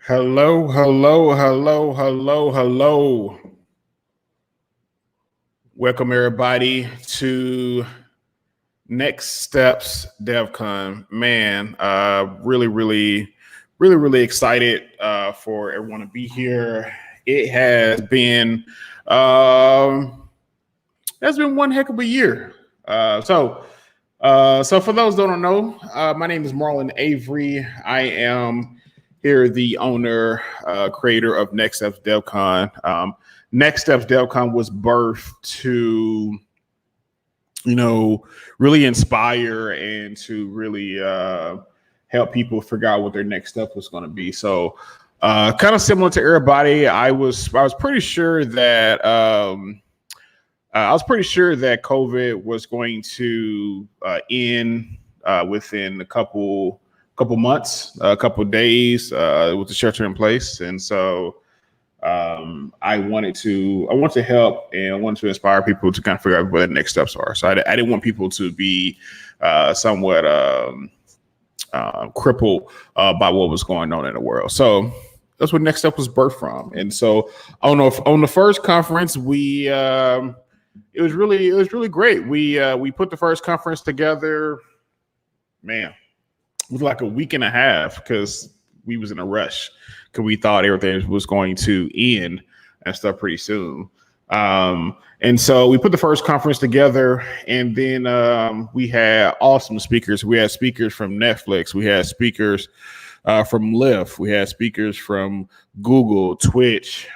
Hello, hello, hello, hello, hello. Welcome everybody to NextSteps DevCon. Man, really excited for everyone to be here. It has been one heck of a year. So for those who don't know, my name is Marlon Avery. I am here, the owner, creator of NextSteps DevCon. NextSteps DevCon was birthed to, really inspire and to really help people figure out what their next step was going to be. So, kind of similar to everybody, I was pretty sure that COVID was going to end within a couple months, a couple days with the shelter in place, and so I wanted to help and I wanted to inspire people to kind of figure out what the next steps are. So I didn't want people to be somewhat crippled by what was going on in the world. So that's what Next Step was birthed from. And so on the first conference, it was really great. We put the first conference together, man, it was like a week and a half because we was in a rush because we thought everything was going to end and stuff pretty soon. And so we put the first conference together, and then we had awesome speakers. We had speakers from Netflix. We had speakers from Lyft. We had speakers from Google, Twitch.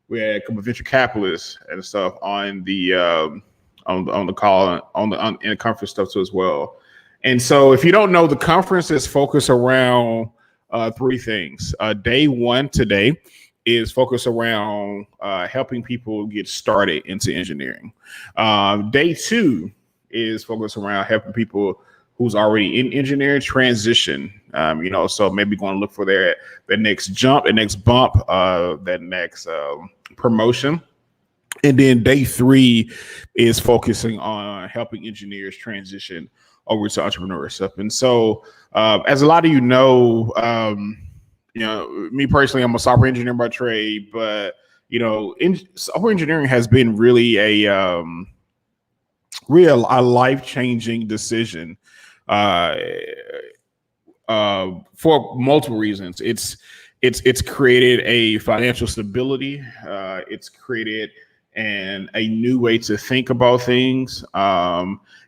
We had a couple of venture capitalists and stuff on the call in the conference stuff too as well. And so if you don't know, the conference is focused around three things. Day one today is focused around helping people get started into engineering. Day two is focused around helping people who's already in engineering transition. So maybe going to look for their next jump, the next bump, that next promotion. And then day three is focusing on helping engineers transition over to entrepreneurship. And so, as a lot of me personally, I'm a software engineer by trade, but software engineering has been really a life-changing decision for multiple reasons. It's created a financial stability. It's created a new way to think about things.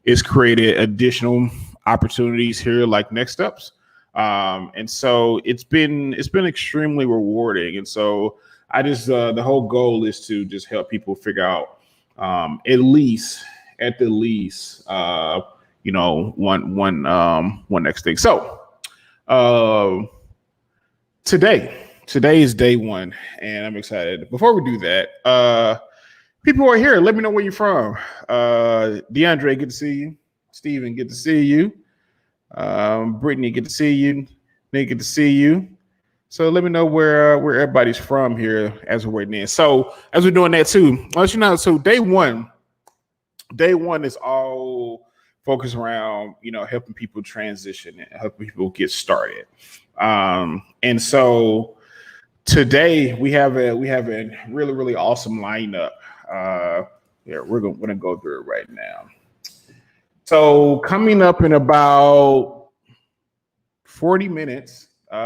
It's created additional opportunities here like Next Steps. And so it's been extremely rewarding. And so I just the whole goal is to just help people figure out at the least one next thing. So today is day one, and I'm excited. Before we do that, people who are here, let me know where you're from. DeAndre, good to see you. Steven, good to see you. Brittany, good to see you. Nick, good to see you. So let me know where everybody's from here as we're waiting in. So as we're doing that too, I'll let you know. So day one is all focused around helping people transition and helping people get started. And so today we have a really awesome lineup. We're gonna go through it right now. So coming up in about 40 minutes, we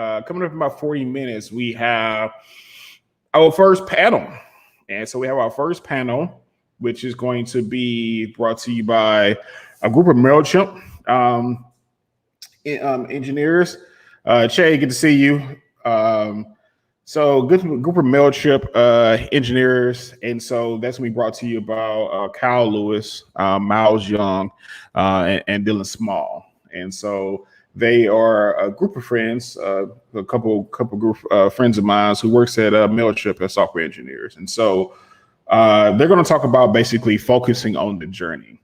have our first panel. And so we have our first panel, which is going to be brought to you by a group of MailChimp engineers. Che, good to see you. So good group of MailChimp engineers. And so that's going to be brought to you about Kyle Lewis, Miles Young, and Dylan Small. And so they are a group of friends, a couple group friends of mine who works at MailChimp as software engineers. And so they're going to talk about basically focusing on the journey.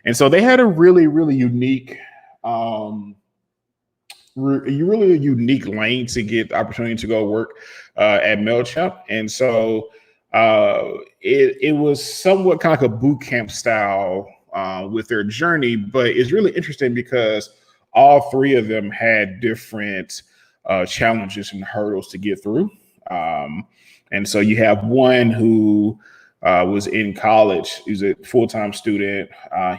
And so they had a really unique lane to get the opportunity to go work at MailChimp. And so it was somewhat kind of like a boot camp style with their journey, but it's really interesting because all three of them had different challenges and hurdles to get through. And so you have one who was in college. He was a full-time student.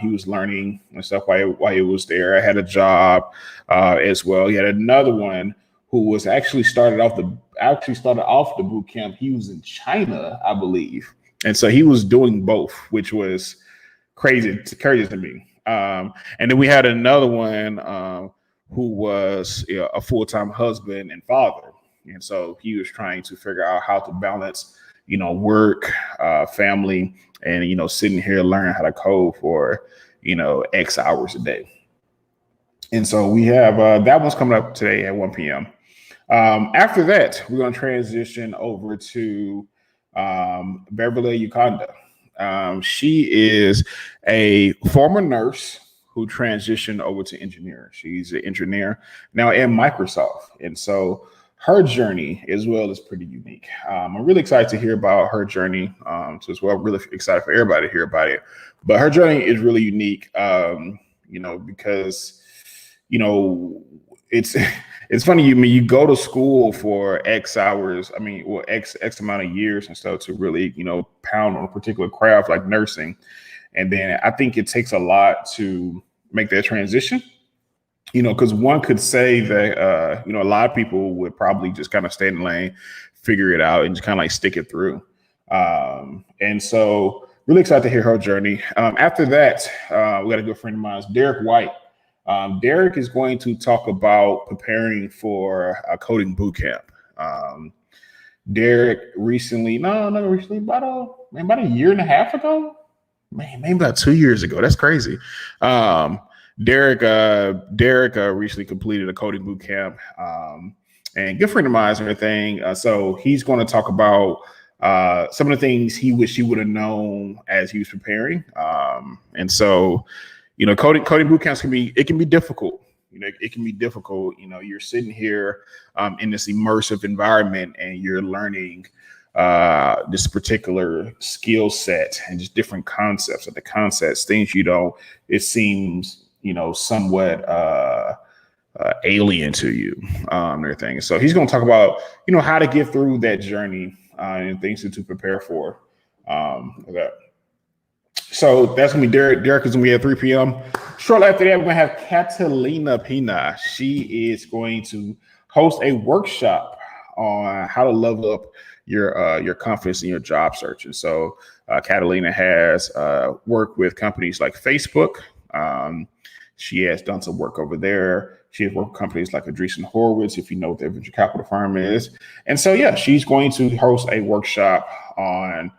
He was learning and stuff while he was there. I had a job as well. He had another one who was actually started off the boot camp. He was in China, I believe. And so he was doing both, which was crazy to me. And then we had another one who was a full-time husband and father. And so he was trying to figure out how to balance, work, family, and, sitting here learning how to code for, X hours a day. And so we have that one's coming up today at 1 p.m. After that, we're going to transition over to Beverly Yoconda. She is a former nurse who transitioned over to engineer. She's an engineer now at Microsoft. And so her journey as well is pretty unique. I'm really excited to hear about her journey as well. Really excited for everybody to hear about it. But her journey is really unique, because, it's funny. You go to school for X hours. X amount of years and stuff to really, pound on a particular craft like nursing. And then I think it takes a lot to make that transition, because one could say that, a lot of people would probably just kind of stay in the lane, figure it out, and just kind of like stick it through. And so really excited to hear her journey. After that, we got a good friend of mine, Derek White. Derek is going to talk about preparing for a coding boot camp. Derek about a year and a half ago, maybe about 2 years ago. That's crazy. Derek recently completed a coding boot camp, and good friend of mine and everything. So he's going to talk about some of the things he wished he would have known as he was preparing. And so, coding boot camps can be difficult. It can be difficult. You're sitting here in this immersive environment and you're learning this particular skill set and just different concepts of the concepts, things it seems, somewhat alien to you, and everything. So he's going to talk about, how to get through that journey and things to prepare for that. So that's going to be Derek. Derek is going to be at 3 p.m. Shortly after that, we're going to have Catalina Pina. She is going to host a workshop on how to level up your confidence in your job search. And so Catalina has worked with companies like Facebook. She has done some work over there. She has worked with companies like Adrian Horowitz, if you know what their venture capital firm is. And so, she's going to host a workshop on,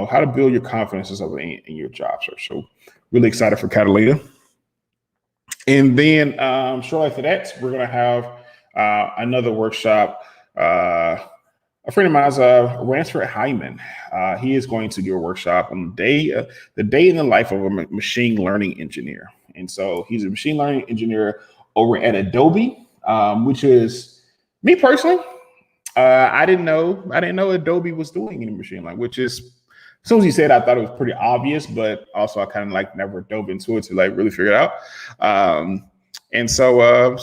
how to build your confidence in your job search. So really excited for Catalina. And then shortly after that, we're going to have another workshop. A friend of mine is Ransford Hyman. He is going to do a workshop on the day in the life of a machine learning engineer. And so he's a machine learning engineer over at Adobe, which is me personally. I didn't know Adobe was doing any machine learning, which is, as soon as he said, I thought it was pretty obvious, but also I kind of never dove into it to really figure it out. And so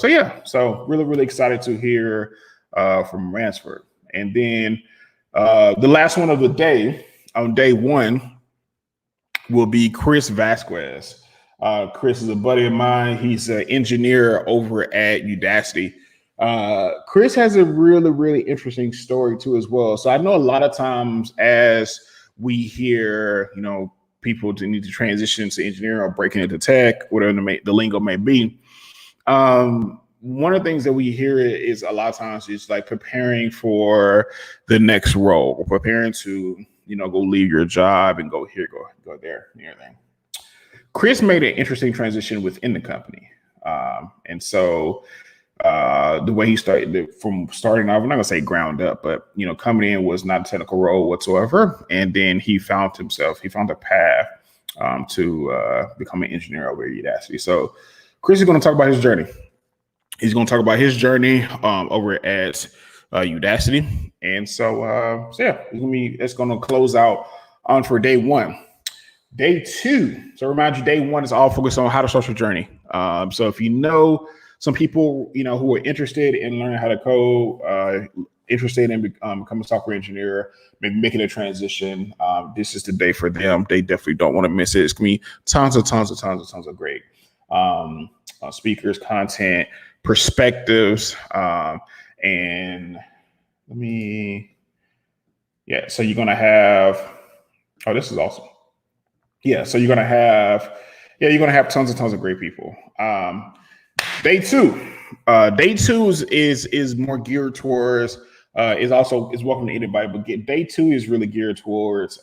really, really excited to hear from Ransford. And then the last one of the day, on day one, will be Chris Vasquez. Chris is a buddy of mine. He's an engineer over at Udacity. Chris has a really, really interesting story too as well. So I know a lot of times as we hear, people need to transition to engineering or breaking into tech, whatever the lingo may be. One of the things that we hear is a lot of times it's like preparing for the next role, or preparing to, go leave your job and go here, go there, and everything. Chris made an interesting transition within the company. And so the way he started from starting off, I'm not gonna say ground up, but coming in was not a technical role whatsoever. And then he found a path to become an engineer over at Udacity. So Chris is going to talk about his journey. He's going to talk about his journey over at Udacity. And so it's going to close out on for day one. Day two. So remind you, day one is all focused on how to start your journey. So if you know some people, who are interested in learning how to code, interested in becoming a software engineer, maybe making a transition. This is the day for them. They definitely don't want to miss it. It's going to be tons of great speakers, content, perspectives, and so you're going to have, this is awesome. So you're going to have tons of great people. Day two is more geared towards, is welcome to anybody, but day two is really geared towards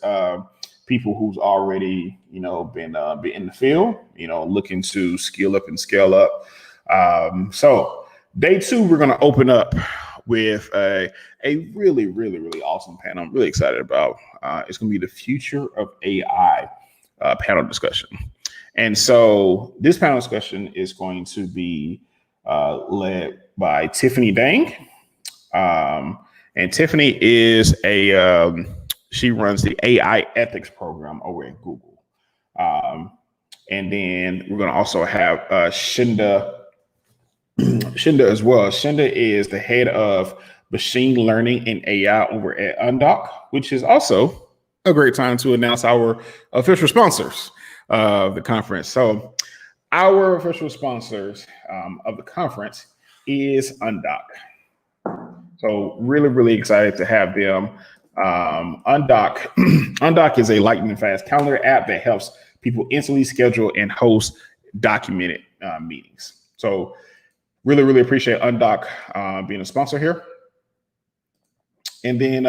people who's already, been in the field, looking to skill up and scale up. So day two, we're going to open up with a really awesome panel I'm really excited about. It's going to be the future of AI panel discussion. And so this panel discussion is going to be led by Tiffany Dang. And Tiffany is she runs the AI ethics program over at Google. And then we're going to also have Shinda as well. Shinda is the head of machine learning and AI over at Undoc, which is also a great time to announce our official sponsors of the conference. So our official sponsors of the conference is Undoc. So really excited to have them. Undoc is a lightning fast calendar app that helps people instantly schedule and host documented meetings. So really appreciate Undoc being a sponsor here. And then,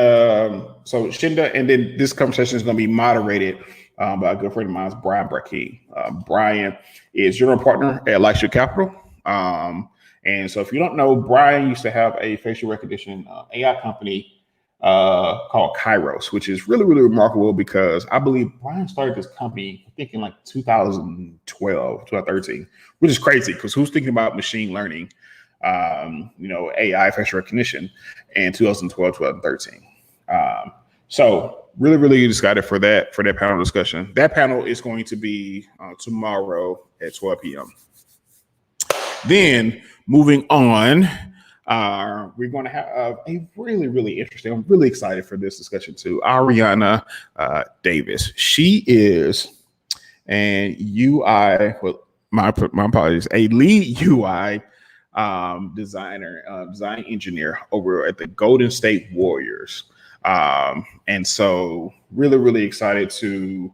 so Shinda, and then this conversation is going to be moderated by a good friend of mine, Brian Brackey. Brian is general partner at Lightship Capital. And so if you don't know, Brian used to have a facial recognition AI company called Kairos, which is really remarkable because I believe Brian started this company, I think in like 2013, which is crazy because who's thinking about machine learning, AI facial recognition in 2012, 2013. So really excited for that panel discussion. That panel is going to be tomorrow at 12 p.m. Then moving on, we're going to have a really interesting, I'm really excited for this discussion too, Ariana Davis. She is an UI, my apologies, a lead UI design engineer over at the Golden State Warriors. And so really excited to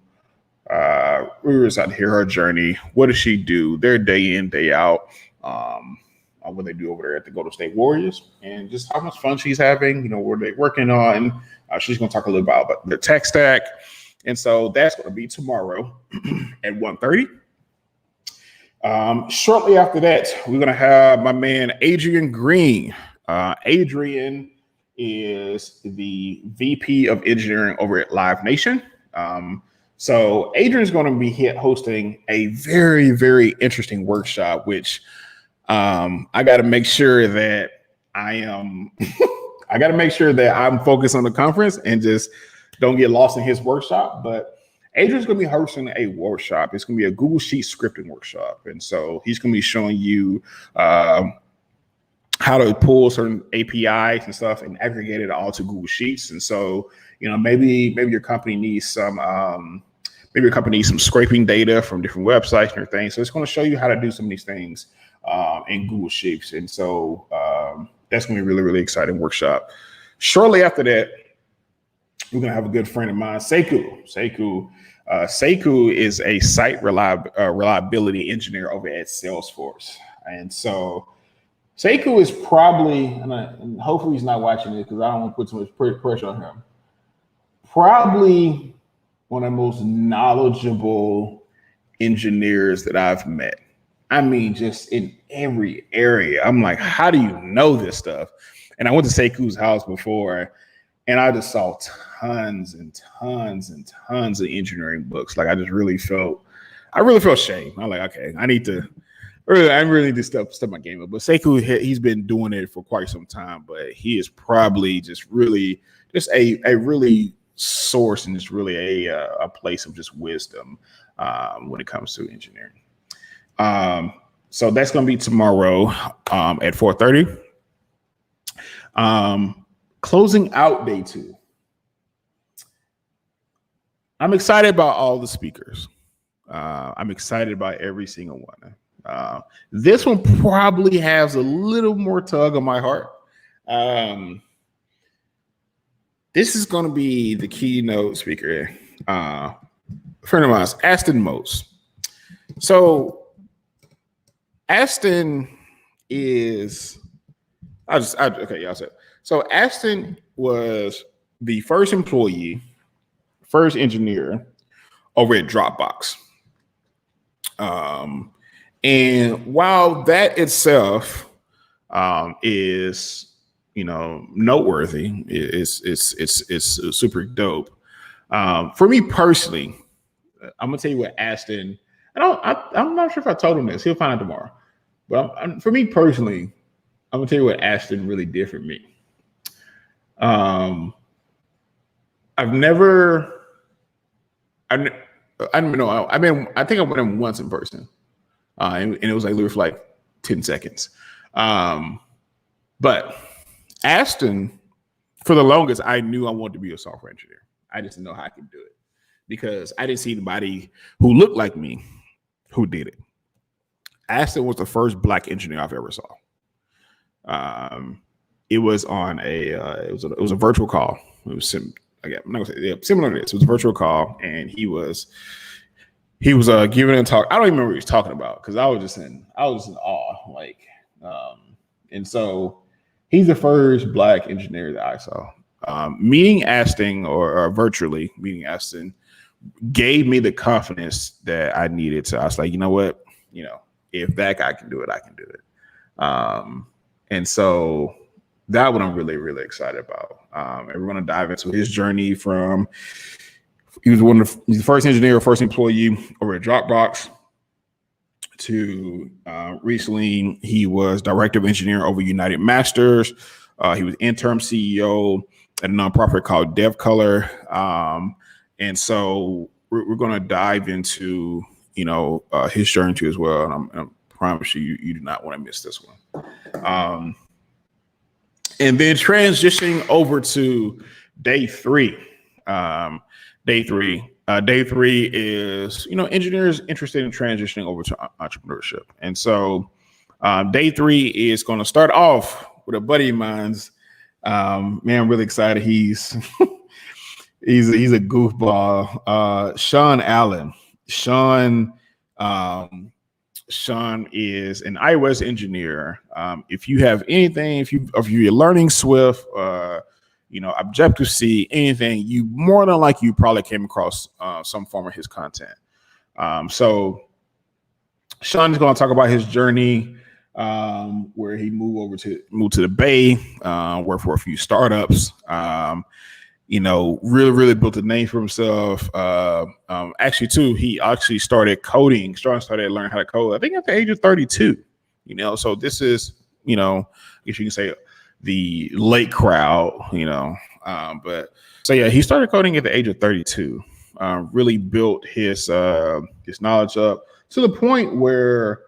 hear her journey. What does she do? Their day in, day out, what they do over there at the Golden State Warriors, and just how much fun she's having, what they're working on. She's going to talk a little about the tech stack. And so that's going to be tomorrow at 1:30. Shortly after that, we're going to have my man, Adrian Green. Adrian is the VP of engineering over at Live Nation. So Adrian's going to be hosting a very interesting workshop, which I got to make sure that I'm focused on the conference and just don't get lost in his workshop. But Adrian's going to be hosting a workshop. It's going to be a Google Sheets scripting workshop. And so he's going to be showing you how to pull certain APIs and stuff and aggregate it all to Google Sheets. And so, maybe your company needs some scraping data from different websites and everything. So it's going to show you how to do some of these things in Google Sheets. And so that's going to be a really exciting workshop. Shortly after that, we're going to have a good friend of mine, Sekou. Sekou is a site reliability engineer over at Salesforce. And so Sekou is probably, and hopefully he's not watching it because I don't want to put too much pressure on him, probably one of the most knowledgeable engineers that I've met. I mean, just in every area. I'm like, how do you know this stuff? And I went to Sekou's house before, and I just saw tons and tons of engineering books. Like, I really felt shame. I'm like, okay, I really need to step my game up. But Sekou, he's been doing it for quite some time, but he is probably just really a really source and just really a place of just wisdom when it comes to engineering. So that's going to be tomorrow at 4:30. Closing out day 2. I'm excited about all the speakers. I'm excited about every single one. This one probably has a little more tug on my heart. This is going to be the keynote speaker. A friend of mine, Aston Moss. So Aston is, okay, y'all said. So Aston was the first employee, first engineer over at Dropbox. And while that itself is, noteworthy, it's super dope. For me personally, I'm gonna tell you what Aston. I'm not sure if I told him this. He'll find out tomorrow. But for me personally, I'm gonna tell you what Aston really did for me. I think I went in once in person, and it was like literally for like 10 seconds. But Aston, for the longest, I knew I wanted to be a software engineer. I just didn't know how I could do it because I didn't see anybody who looked like me who did it. Aston was the first Black engineer I've ever saw. It was on it was a virtual call. It was similar to this. It was a virtual call, and he was giving a talk. I don't even remember what he was talking about because I was just in awe. And so he's the first Black engineer that I saw. Meeting Aston or virtually meeting Aston gave me the confidence that I needed to. I was like, you know what, if that guy can do it, I can do it. And so that one I'm really, really excited about. And we're going to dive into his journey from he's the first engineer, first employee over at Dropbox to recently he was director of engineering over United Masters. He was interim CEO at a nonprofit called DevCon. And so we're going to dive into, his journey too as well. And I promise you do not want to miss this one. And then transitioning over to day 3. Day three is, engineers interested in transitioning over to entrepreneurship. And so day 3 is going to start off with a buddy of mine's. Man, I'm really excited. He's he's a goofball. Sean Allen. Sean is an iOS engineer. If you have anything, if you're learning Swift, Objective-C, anything, you more than likely you probably came across some form of his content. So Sean is going to talk about his journey, where he moved to the Bay, worked for a few startups. Really built a name for himself. Actually, too, he actually started coding. Started learning how to code, I think, at the age of 32. So this is, I guess you can say the late crowd. But so yeah, he started coding at the age of 32. Really built his knowledge up to the point where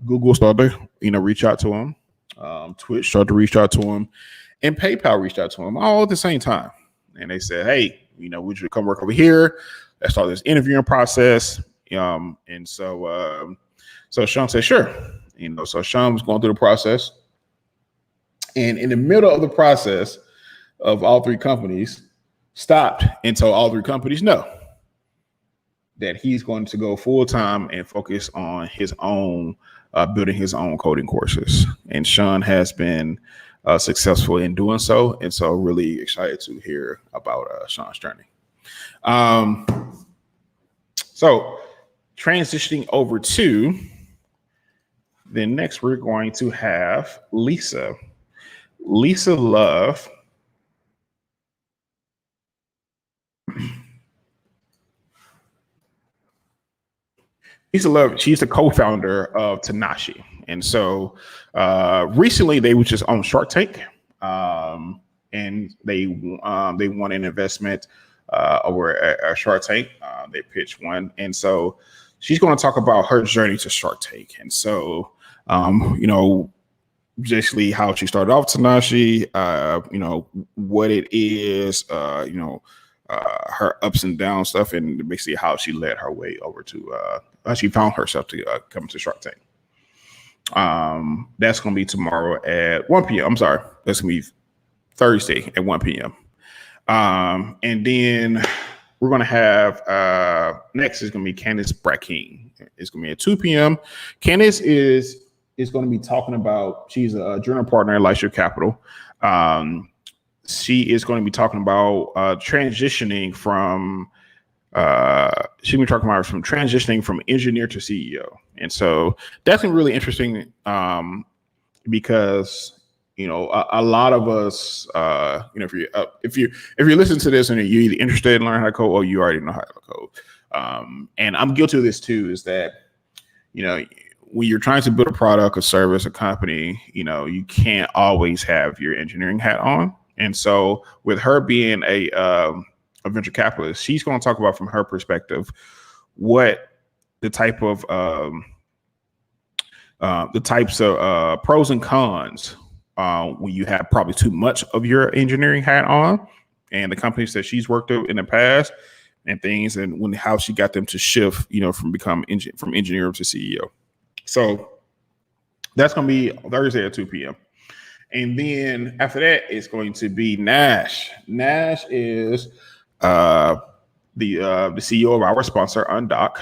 Google started, reach out to him. Twitch started to reach out to him. And PayPal reached out to him all at the same time. And they said, hey, would you come work over here? Let's start this interviewing process. And so Sean said, sure. So Sean was going through the process. And in the middle of the process of all 3 companies stopped and told all 3 companies no, that he's going to go full time and focus on his own, building his own coding courses. And Sean has been successful in doing so. And so really excited to hear about Sean's journey. So transitioning over to then next, we're going to have Lisa Love. Lisa Love, she's the co-founder of Tanashi. And so recently they were just on Shark Tank, and they won an investment over at Shark Tank. They pitched one. And so she's going to talk about her journey to Shark Tank. And so, basically how she started off Tanashi, what it is, her ups and downs stuff, and basically how she led her way over to how she found herself to come to Shark Tank. That's going to be tomorrow at 1 p.m. I'm sorry. That's going to be Thursday at 1 p.m. And then we're going to have next is going to be Candice Brackeen. It's going to be at 2 p.m. Candice is going to be talking about, she's a journal partner at Lightship Capital. She is going to be talking about transitioning from transitioning from engineer to CEO. And so definitely really interesting because, a lot of us, if you're listening to this and you're either interested in learning how to code or you already know how to code. And I'm guilty of this too, is that, when you're trying to build a product, a service, a company, you can't always have your engineering hat on. And so with her being a venture capitalist, she's going to talk about from her perspective what the types of pros and cons when you have probably too much of your engineering hat on, and the companies that she's worked with in the past and things, and how she got them to shift, from from engineer to CEO. So that's going to be Thursday at 2 p.m. And then after that, it's going to be Nash. Nash is the CEO of our sponsor, Undoc.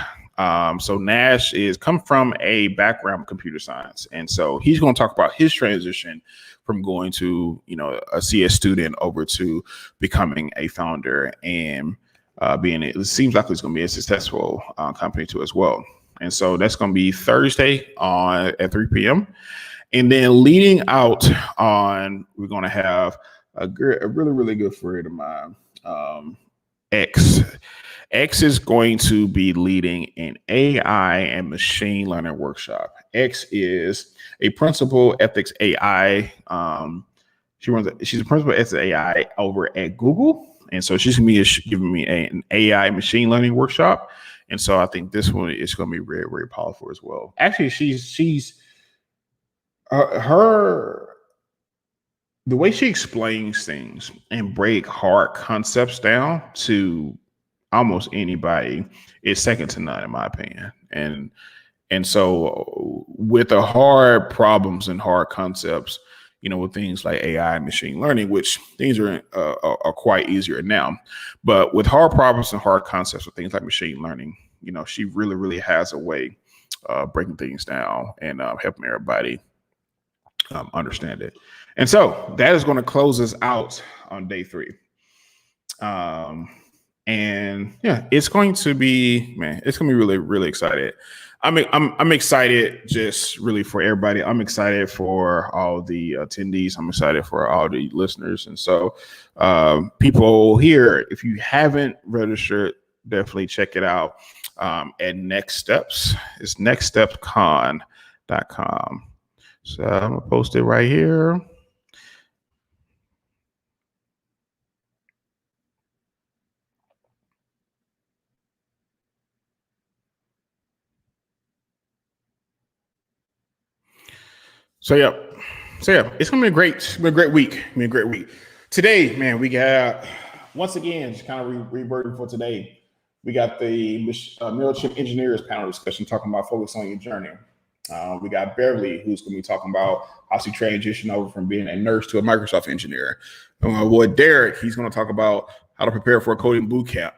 So Nash come from a background of computer science. And so he's going to talk about his transition from going to, a CS student over to becoming a founder and it seems like it's going to be a successful company too as well. And so that's going to be Thursday at 3 p.m. And then leading out we're going to have a really, really good friend of mine, X. X is going to be leading an AI and machine learning workshop. X is a principal ethics AI. She's a principal ethics AI over at Google. And so she's going to be giving me an AI machine learning workshop. And so I think this one is going to be very, very powerful as well. Actually, she's the way she explains things and break hard concepts down to almost anybody is second to none, in my opinion. And so with the hard problems and hard concepts, with things like AI and machine learning, which things are quite easier now, but with hard problems and hard concepts with things like machine learning, she really, really has a way of breaking things down and helping everybody understand it. And so that is going to close us out on day 3. And yeah, it's going to be really, really excited. I'm excited just really for everybody. I'm excited for all the attendees. I'm excited for all the listeners. And so people here, if you haven't registered, definitely check it out at NextSteps. It's nextstepscon.com. So I'm going to post it right here. So yeah, it's gonna be a great week. Today, man, we got once again just kind of reverting for today. We got the MailChimp engineers panel discussion talking about focus on your journey. We got Beverly, who's gonna be talking about how she transitioned over from being a nurse to a Microsoft engineer. My boy Derek, he's gonna talk about how to prepare for a coding boot camp.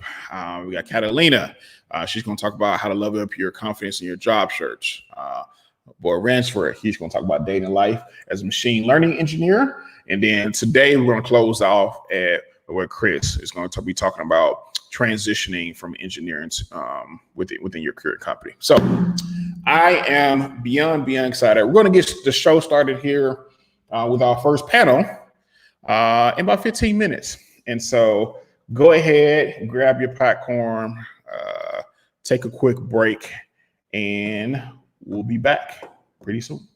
We got Catalina. She's gonna talk about how to level up your confidence in your job search. Boy Ransford, he's going to talk about dating life as a machine learning engineer. And then today we're going to close off at where Chris is going to be talking about transitioning from engineering within your current company. So I am beyond excited. We're going to get the show started here with our first panel in about 15 minutes. And so go ahead, grab your popcorn, take a quick break, and we'll be back pretty soon.